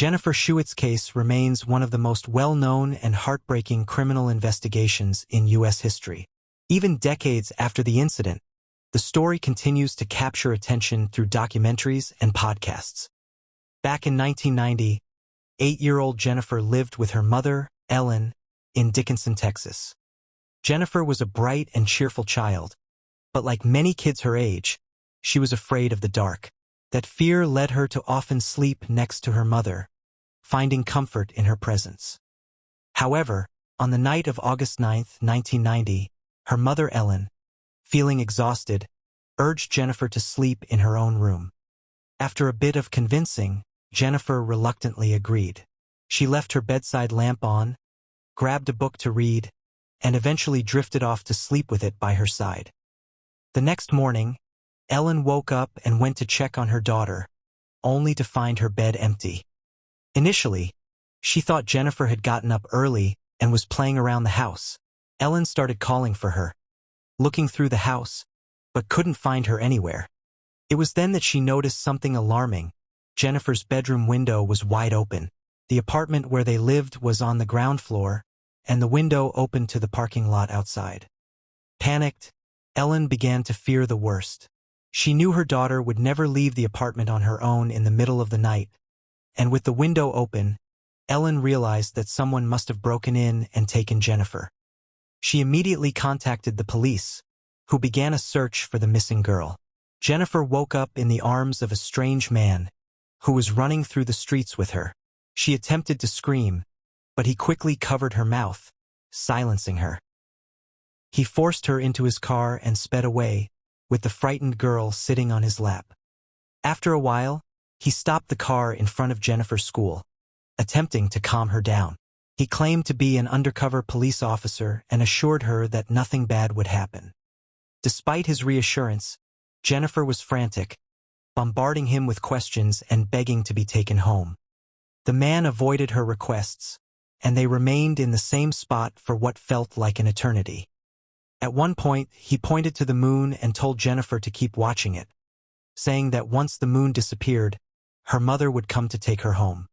Jennifer Schuett's case remains one of the most well-known and heartbreaking criminal investigations in U.S. history. Even decades after the incident, the story continues to capture attention through documentaries and podcasts. Back in 1990, 8-year-old Jennifer lived with her mother, Ellen, in Dickinson, Texas. Jennifer was a bright and cheerful child, but like many kids her age, she was afraid of the dark. That fear led her to often sleep next to her mother, finding comfort in her presence. However, on the night of August 9, 1990, her mother Ellen, feeling exhausted, urged Jennifer to sleep in her own room. After a bit of convincing, Jennifer reluctantly agreed. She left her bedside lamp on, grabbed a book to read, and eventually drifted off to sleep with it by her side. The next morning, Ellen woke up and went to check on her daughter, only to find her bed empty. Initially, she thought Jennifer had gotten up early and was playing around the house. Ellen started calling for her, looking through the house, but couldn't find her anywhere. It was then that she noticed something alarming. Jennifer's bedroom window was wide open. The apartment where they lived was on the ground floor, and the window opened to the parking lot outside. Panicked, Ellen began to fear the worst. She knew her daughter would never leave the apartment on her own in the middle of the night, and with the window open, Ellen realized that someone must have broken in and taken Jennifer. She immediately contacted the police, who began a search for the missing girl. Jennifer woke up in the arms of a strange man, who was running through the streets with her. She attempted to scream, but he quickly covered her mouth, silencing her. He forced her into his car and sped away, with the frightened girl sitting on his lap. After a while, he stopped the car in front of Jennifer's school, attempting to calm her down. He claimed to be an undercover police officer and assured her that nothing bad would happen. Despite his reassurance, Jennifer was frantic, bombarding him with questions and begging to be taken home. The man avoided her requests, and they remained in the same spot for what felt like an eternity. At one point, he pointed to the moon and told Jennifer to keep watching it, saying that once the moon disappeared, her mother would come to take her home.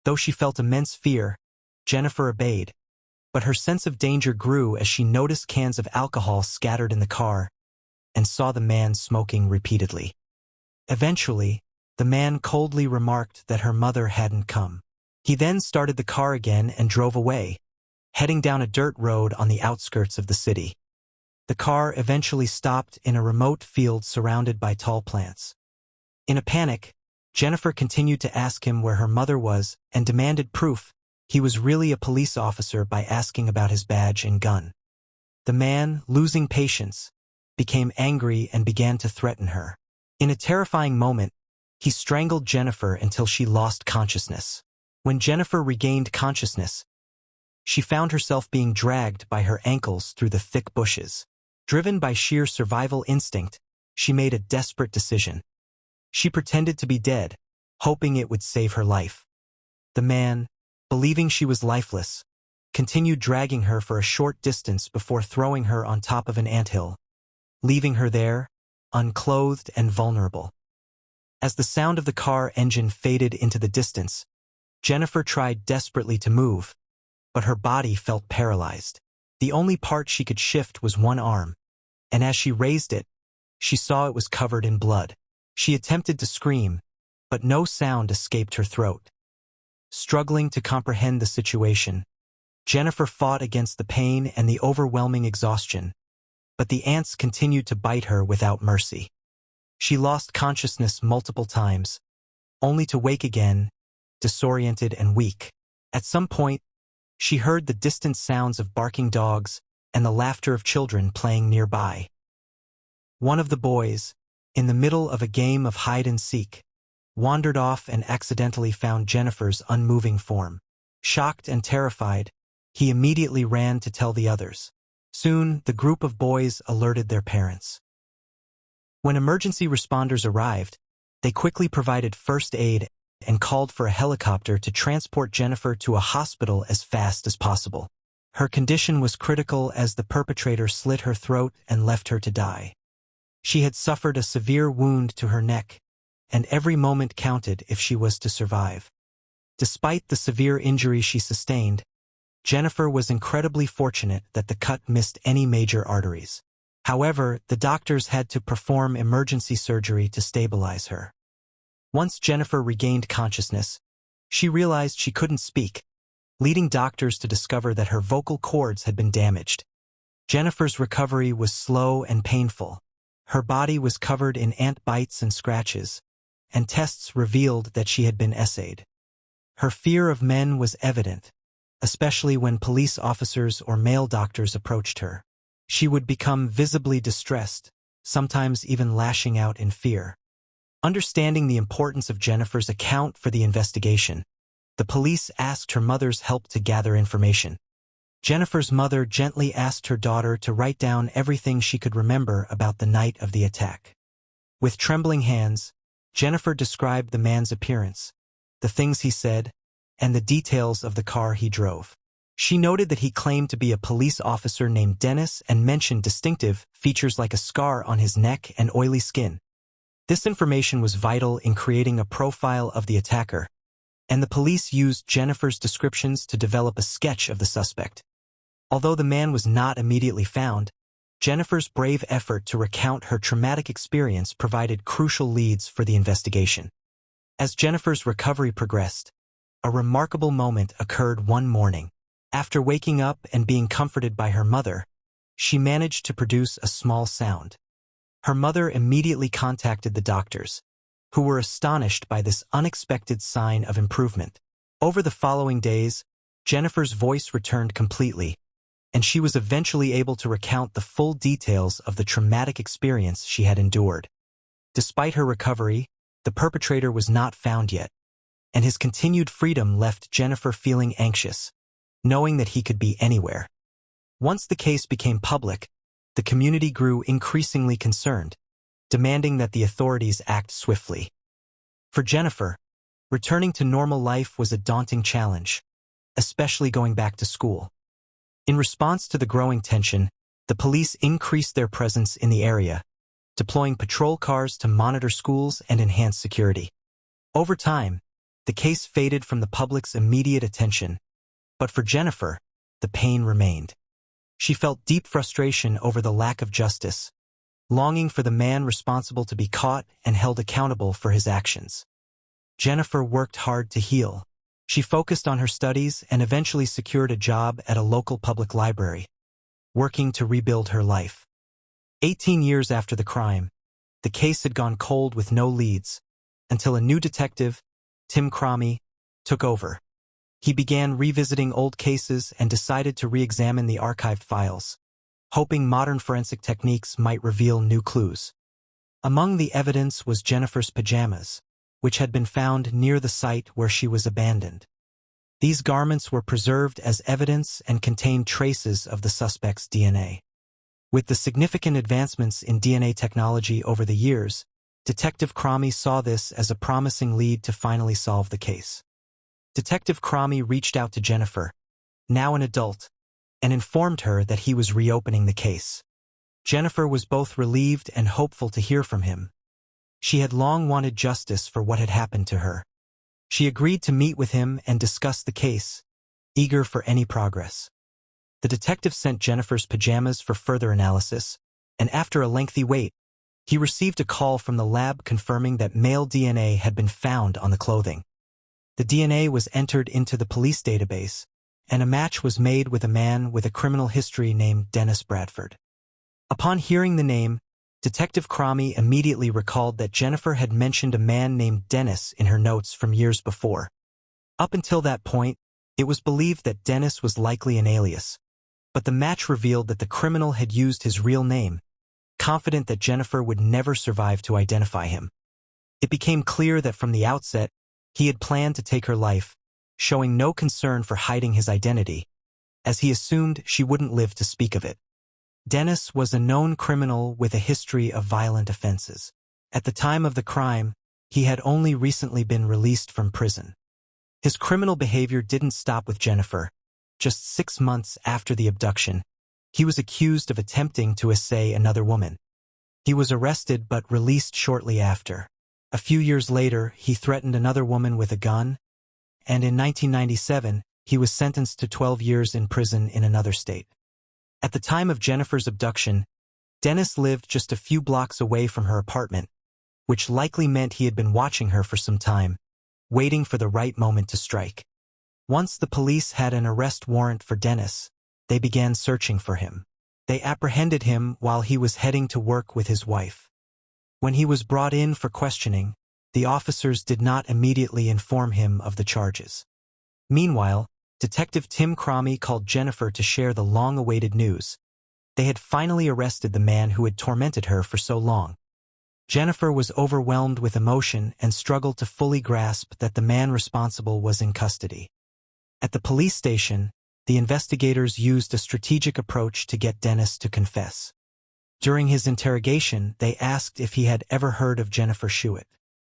Though she felt immense fear, Jennifer obeyed, but her sense of danger grew as she noticed cans of alcohol scattered in the car and saw the man smoking repeatedly. Eventually, the man coldly remarked that her mother hadn't come. He then started the car again and drove away, heading down a dirt road on the outskirts of the city. The car eventually stopped in a remote field surrounded by tall plants. In a panic, Jennifer continued to ask him where her mother was and demanded proof he was really a police officer by asking about his badge and gun. The man, losing patience, became angry and began to threaten her. In a terrifying moment, he strangled Jennifer until she lost consciousness. When Jennifer regained consciousness, she found herself being dragged by her ankles through the thick bushes. Driven by sheer survival instinct, she made a desperate decision. She pretended to be dead, hoping it would save her life. The man, believing she was lifeless, continued dragging her for a short distance before throwing her on top of an anthill, leaving her there, unclothed and vulnerable. As the sound of the car engine faded into the distance, Jennifer tried desperately to move, but her body felt paralyzed. The only part she could shift was one arm, and as she raised it, she saw it was covered in blood. She attempted to scream, but no sound escaped her throat. Struggling to comprehend the situation, Jennifer fought against the pain and the overwhelming exhaustion, but the ants continued to bite her without mercy. She lost consciousness multiple times, only to wake again, disoriented and weak. At some point, she heard the distant sounds of barking dogs and the laughter of children playing nearby. One of the boys, in the middle of a game of hide-and-seek, wandered off and accidentally found Jennifer's unmoving form. Shocked and terrified, he immediately ran to tell the others. Soon, the group of boys alerted their parents. When emergency responders arrived, they quickly provided first aid and called for a helicopter to transport Jennifer to a hospital as fast as possible. Her condition was critical as the perpetrator slit her throat and left her to die. She had suffered a severe wound to her neck, and every moment counted if she was to survive. Despite the severe injury she sustained, Jennifer was incredibly fortunate that the cut missed any major arteries. However, the doctors had to perform emergency surgery to stabilize her. Once Jennifer regained consciousness, she realized she couldn't speak, leading doctors to discover that her vocal cords had been damaged. Jennifer's recovery was slow and painful. Her body was covered in ant bites and scratches, and tests revealed that she had been essayed. Her fear of men was evident, especially when police officers or male doctors approached her. She would become visibly distressed, sometimes even lashing out in fear. Understanding the importance of Jennifer's account for the investigation, the police asked her mother's help to gather information. Jennifer's mother gently asked her daughter to write down everything she could remember about the night of the attack. With trembling hands, Jennifer described the man's appearance, the things he said, and the details of the car he drove. She noted that he claimed to be a police officer named Dennis and mentioned distinctive features like a scar on his neck and oily skin. This information was vital in creating a profile of the attacker, and the police used Jennifer's descriptions to develop a sketch of the suspect. Although the man was not immediately found, Jennifer's brave effort to recount her traumatic experience provided crucial leads for the investigation. As Jennifer's recovery progressed, a remarkable moment occurred one morning. After waking up and being comforted by her mother, she managed to produce a small sound. Her mother immediately contacted the doctors, who were astonished by this unexpected sign of improvement. Over the following days, Jennifer's voice returned completely, and she was eventually able to recount the full details of the traumatic experience she had endured. Despite her recovery, the perpetrator was not found yet, and his continued freedom left Jennifer feeling anxious, knowing that he could be anywhere. Once the case became public, the community grew increasingly concerned, demanding that the authorities act swiftly. For Jennifer, returning to normal life was a daunting challenge, especially going back to school. In response to the growing tension, the police increased their presence in the area, deploying patrol cars to monitor schools and enhance security. Over time, the case faded from the public's immediate attention, but for Jennifer, the pain remained. She felt deep frustration over the lack of justice, longing for the man responsible to be caught and held accountable for his actions. Jennifer worked hard to heal. She focused on her studies and eventually secured a job at a local public library, working to rebuild her life. 18 years after the crime, the case had gone cold with no leads, until a new detective, Tim Cromie, took over. He began revisiting old cases and decided to re-examine the archived files, hoping modern forensic techniques might reveal new clues. Among the evidence was Jennifer's pajamas, which had been found near the site where she was abandoned. These garments were preserved as evidence and contained traces of the suspect's DNA. With the significant advancements in DNA technology over the years, Detective Cromie saw this as a promising lead to finally solve the case. Detective Cromie reached out to Jennifer, now an adult, and informed her that he was reopening the case. Jennifer was both relieved and hopeful to hear from him. She had long wanted justice for what had happened to her. She agreed to meet with him and discuss the case, eager for any progress. The detective sent Jennifer's pajamas for further analysis, and after a lengthy wait, he received a call from the lab confirming that male DNA had been found on the clothing. The DNA was entered into the police database, and a match was made with a man with a criminal history named Dennis Bradford. Upon hearing the name, Detective Cromie immediately recalled that Jennifer had mentioned a man named Dennis in her notes from years before. Up until that point, it was believed that Dennis was likely an alias, but the match revealed that the criminal had used his real name, confident that Jennifer would never survive to identify him. It became clear that from the outset, he had planned to take her life, showing no concern for hiding his identity, as he assumed she wouldn't live to speak of it. Dennis was a known criminal with a history of violent offenses. At the time of the crime, he had only recently been released from prison. His criminal behavior didn't stop with Jennifer. Just 6 months after the abduction, he was accused of attempting to assay another woman. He was arrested but released shortly after. A few years later, he threatened another woman with a gun, and in 1997, he was sentenced to 12 years in prison in another state. At the time of Jennifer's abduction, Dennis lived just a few blocks away from her apartment, which likely meant he had been watching her for some time, waiting for the right moment to strike. Once the police had an arrest warrant for Dennis, they began searching for him. They apprehended him while he was heading to work with his wife. When he was brought in for questioning, the officers did not immediately inform him of the charges. Meanwhile, Detective Tim Cromie called Jennifer to share the long-awaited news. They had finally arrested the man who had tormented her for so long. Jennifer was overwhelmed with emotion and struggled to fully grasp that the man responsible was in custody. At the police station, the investigators used a strategic approach to get Dennis to confess. During his interrogation, they asked if he had ever heard of Jennifer Schuett.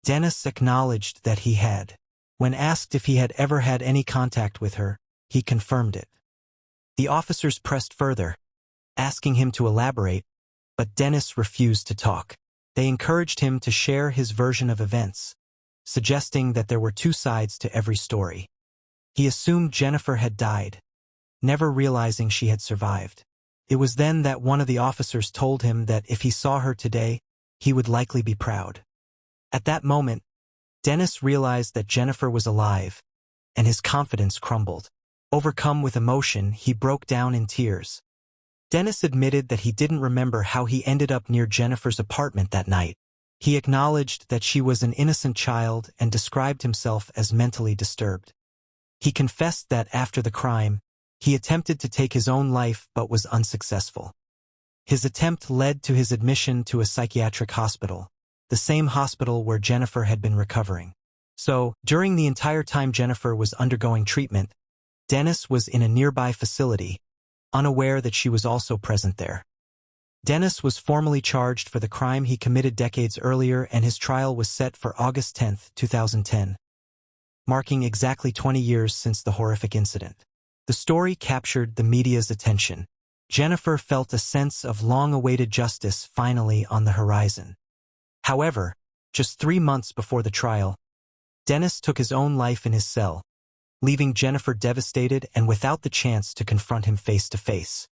Dennis acknowledged that he had. When asked if he had ever had any contact with her, he confirmed it. The officers pressed further, asking him to elaborate, but Dennis refused to talk. They encouraged him to share his version of events, suggesting that there were two sides to every story. He assumed Jennifer had died, never realizing she had survived. It was then that one of the officers told him that if he saw her today, he would likely be proud. At that moment, Dennis realized that Jennifer was alive, and his confidence crumbled. Overcome with emotion, he broke down in tears. Dennis admitted that he didn't remember how he ended up near Jennifer's apartment that night. He acknowledged that she was an innocent child and described himself as mentally disturbed. He confessed that after the crime, he attempted to take his own life but was unsuccessful. His attempt led to his admission to a psychiatric hospital, the same hospital where Jennifer had been recovering. So, during the entire time Jennifer was undergoing treatment, Dennis was in a nearby facility, unaware that she was also present there. Dennis was formally charged for the crime he committed decades earlier, and his trial was set for August 10, 2010, marking exactly 20 years since the horrific incident. The story captured the media's attention. Jennifer felt a sense of long-awaited justice finally on the horizon. However, just 3 months before the trial, Dennis took his own life in his cell, leaving Jennifer devastated and without the chance to confront him face to face.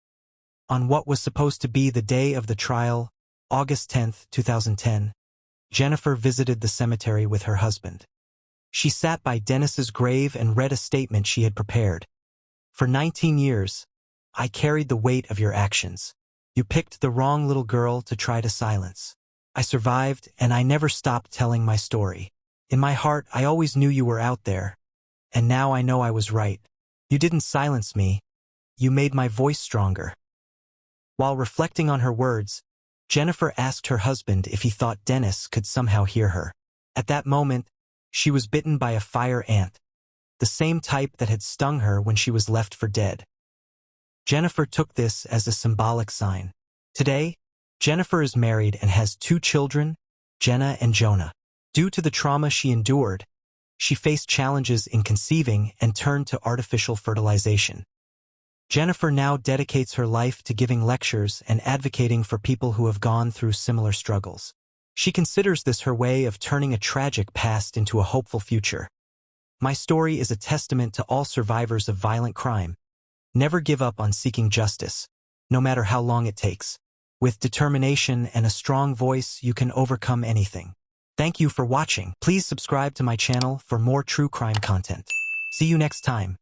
On what was supposed to be the day of the trial, August 10, 2010, Jennifer visited the cemetery with her husband. She sat by Dennis's grave and read a statement she had prepared. "For 19 years, I carried the weight of your actions. You picked the wrong little girl to try to silence. I survived, and I never stopped telling my story. In my heart, I always knew you were out there. And now I know I was right. You didn't silence me. You made my voice stronger." While reflecting on her words, Jennifer asked her husband if he thought Dennis could somehow hear her. At that moment, she was bitten by a fire ant, the same type that had stung her when she was left for dead. Jennifer took this as a symbolic sign. Today, Jennifer is married and has 2 children, Jenna and Jonah. Due to the trauma she endured, she faced challenges in conceiving and turned to artificial fertilization. Jennifer now dedicates her life to giving lectures and advocating for people who have gone through similar struggles. She considers this her way of turning a tragic past into a hopeful future. My story is a testament to all survivors of violent crime. Never give up on seeking justice, no matter how long it takes. With determination and a strong voice, you can overcome anything. Thank you for watching. Please subscribe to my channel for more true crime content. See you next time.